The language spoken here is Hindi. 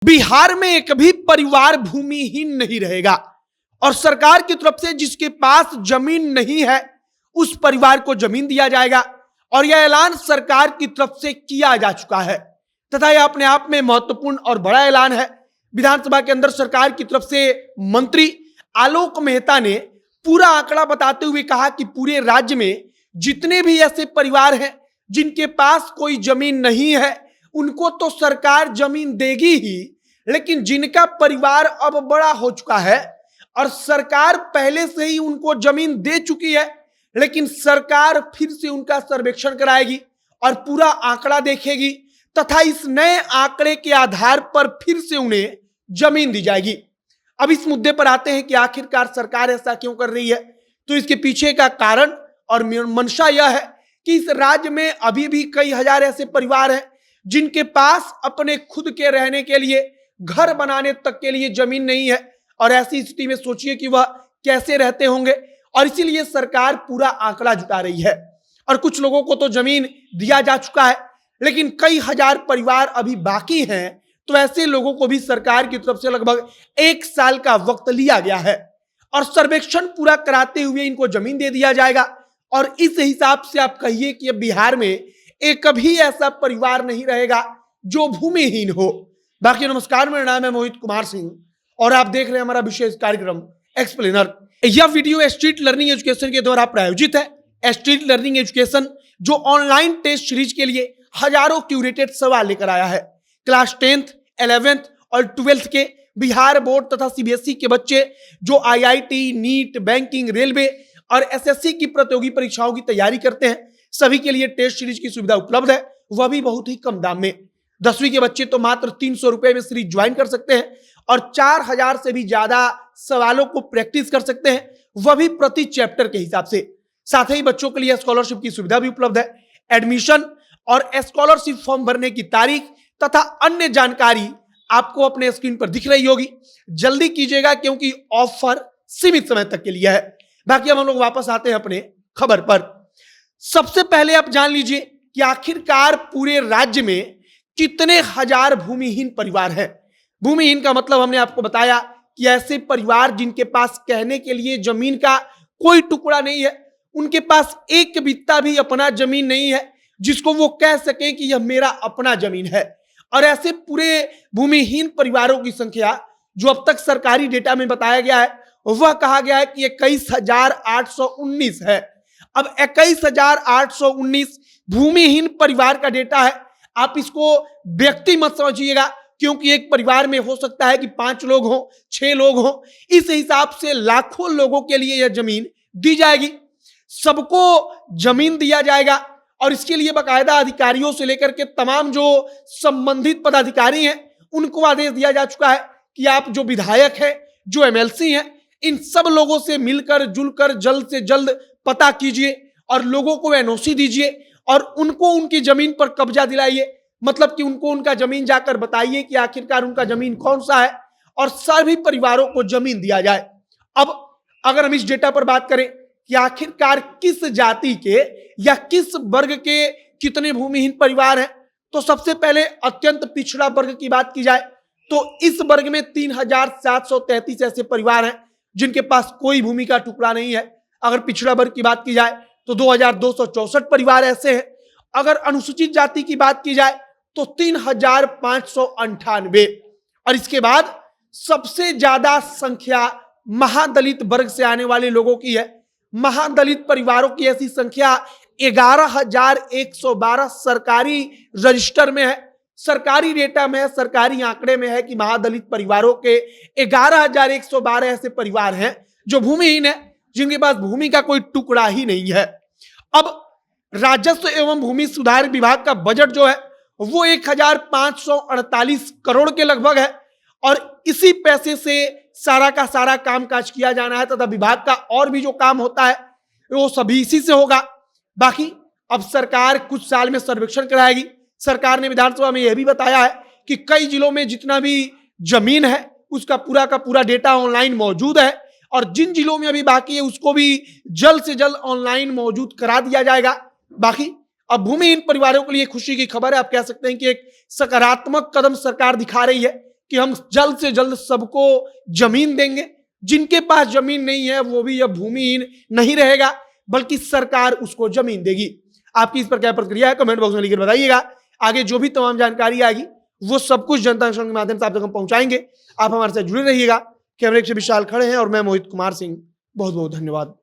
बिहार में एक भी परिवार भूमिहीन नहीं रहेगा और सरकार की तरफ से जिसके पास जमीन नहीं है उस परिवार को जमीन दिया जाएगा और यह ऐलान सरकार की तरफ से किया जा चुका है तथा यह अपने आप में महत्वपूर्ण और बड़ा ऐलान है। विधानसभा के अंदर सरकार की तरफ से मंत्री आलोक मेहता ने पूरा आंकड़ा बताते हुए कहा कि पूरे राज्य में जितने भी ऐसे परिवार हैं जिनके पास कोई जमीन नहीं है उनको तो सरकार जमीन देगी ही, लेकिन जिनका परिवार अब बड़ा हो चुका है और सरकार पहले से ही उनको जमीन दे चुकी है, लेकिन सरकार फिर से उनका सर्वेक्षण कराएगी और पूरा आंकड़ा देखेगी तथा इस नए आंकड़े के आधार पर फिर से उन्हें जमीन दी जाएगी। अब इस मुद्दे पर आते हैं कि आखिरकार सरकार ऐसा क्यों कर रही है। तो इसके पीछे का कारण और मंशा यह है कि इस राज्य में अभी भी कई हजार ऐसे परिवार हैं जिनके पास अपने खुद के रहने के लिए, घर बनाने तक के लिए जमीन नहीं है और ऐसी स्थिति में सोचिए कि वह कैसे रहते होंगे। और इसीलिए सरकार पूरा आंकड़ा जुटा रही है और कुछ लोगों को तो जमीन दिया जा चुका है, लेकिन कई हजार परिवार अभी बाकी हैं। तो ऐसे लोगों को भी सरकार की तरफ से लगभग 1 साल का वक्त लिया गया है और सर्वेक्षण पूरा कराते हुए इनको जमीन दे दिया जाएगा। और इस हिसाब से आप कहिए कि बिहार में एक भी ऐसा परिवार नहीं रहेगा जो भूमिहीन हो। बाकी नमस्कार, मेरा नाम है मोहित कुमार सिंह और आप देख रहे हैं हमारा विशेष कार्यक्रम एक्सप्लेनर। यह वीडियो स्ट्रीट लर्निंग एजुकेशन के द्वारा प्रायोजित है। स्ट्रीट लर्निंग एजुकेशन जो ऑनलाइन टेस्ट सीरीज के लिए हजारों क्यूरेटेड सवाल लेकर आया है। क्लास 10th, 11th और 12th के बिहार बोर्ड तथा सीबीएसई के बच्चे जो आईआईटी, नीट, बैंकिंग, रेलवे और एसएससी की प्रतियोगी परीक्षाओं की तैयारी करते हैं, सभी के लिए टेस्ट सीरीज की सुविधा उपलब्ध है, वह भी बहुत ही कम दाम में। 10वीं के बच्चे तो मात्र 300 रुपए में सीरीज ज्वाइन कर सकते हैं और 4000 से भी ज्यादा सवालों को प्रैक्टिस कर सकते हैं, वह भी प्रति चैप्टर के हिसाब से। साथ ही बच्चों के लिए स्कॉलरशिप की सुविधा भी उपलब्ध है। एडमिशन और स्कॉलरशिप फॉर्म भरने की तारीख तथा अन्य जानकारी आपको अपने स्क्रीन पर दिख रही होगी। जल्दी कीजिएगा क्योंकि ऑफर सीमित समय तक के लिए है। बाकी अब हम लोग वापस आते हैं अपने खबर पर। सबसे पहले आप जान लीजिए कि आखिरकार पूरे राज्य में कितने हजार भूमिहीन परिवार हैं। भूमिहीन का मतलब हमने आपको बताया कि ऐसे परिवार जिनके पास कहने के लिए जमीन का कोई टुकड़ा नहीं है, उनके पास एक बित्ता भी अपना जमीन नहीं है जिसको वो कह सके कि यह मेरा अपना जमीन है। और ऐसे पूरे भूमिहीन परिवारों की संख्या जो अब तक सरकारी डेटा में बताया गया है वह कहा गया है कि 21,819 है। अब 21,819 भूमिहीन परिवार का डेटा है। आप इसको व्यक्ति मत समझिएगा क्योंकि एक परिवार में हो सकता है कि 5 लोग हों, 6 लोग हों। इस हिसाब से लाखों लोगों के लिए यह जमीन दी जाएगी, सबको जमीन दिया जाएगा और इसके लिए बाकायदा अधिकारियों से लेकर के तमाम जो संबंधित पदाधिकारी हैं उनको आदेश दिया जा चुका है कि आप जो विधायक हैं, जो एमएलसी हैं, इन सब लोगों से मिलकर जुलकर जल्द से जल्द पता कीजिए और लोगों को एनओसी दीजिए और उनको उनकी जमीन पर कब्जा दिलाइए। मतलब कि उनको उनका जमीन जाकर बताइए कि आखिरकार उनका जमीन कौन सा है और सभी परिवारों को जमीन दिया जाए। अब अगर हम इस डेटा पर बात करें कि आखिरकार किस जाति के या किस वर्ग के कितने भूमिहीन परिवार हैं, तो सबसे पहले अत्यंत पिछड़ा वर्ग की बात की जाए तो इस वर्ग में 3,733 ऐसे परिवार हैं जिनके पास कोई भूमि का टुकड़ा नहीं है। अगर पिछड़ा वर्ग की बात की जाए तो 2,264 परिवार ऐसे हैं। अगर अनुसूचित जाति की बात की जाए तो 3,598 और इसके बाद सबसे ज्यादा संख्या महादलित वर्ग से आने वाले लोगों की है। महादलित परिवारों की ऐसी संख्या 11,112 सरकारी रजिस्टर में है, सरकारी डेटा में है, सरकारी आंकड़े में है कि महादलित परिवारों के 11,112 ऐसे परिवार हैं जो भूमिहीन है, जिनके पास भूमि का कोई टुकड़ा ही नहीं है। अब राजस्व एवं भूमि सुधार विभाग का बजट जो है वो 1,548 करोड़ के लगभग है और इसी पैसे से सारा का सारा कामकाज किया जाना है तथा विभाग का और भी जो काम होता है वो सभी इसी से होगा। बाकी अब सरकार कुछ साल में सर्वेक्षण कराएगी। सरकार ने विधानसभा में यह भी बताया है कि कई जिलों में जितना भी जमीन है उसका पूरा का पूरा डेटा ऑनलाइन मौजूद है और जिन जिलों में अभी बाकी है उसको भी जल्द से जल्द ऑनलाइन मौजूद करा दिया जाएगा। बाकी अब भूमिहीन परिवारों के लिए खुशी की खबर है, आप कह सकते हैं कि एक सकारात्मक कदम सरकार दिखा रही है कि हम जल्द से जल्द सबको जमीन देंगे, जिनके पास जमीन नहीं है वो भी अब भूमिहीन नहीं रहेगा, बल्कि सरकार उसको जमीन देगी। आपकी इस पर क्या प्रतिक्रिया है, कमेंट बॉक्स में लिखकर बताइएगा। आगे जो भी तमाम जानकारी आएगी वो सब कुछ जनता जंक्शन के माध्यम से आप तक हम पहुंचाएंगे। आप हमारे साथ जुड़े रहिएगा। कैमरे से विशाल खड़े हैं और मैं मोहित कुमार सिंह। बहुत बहुत धन्यवाद।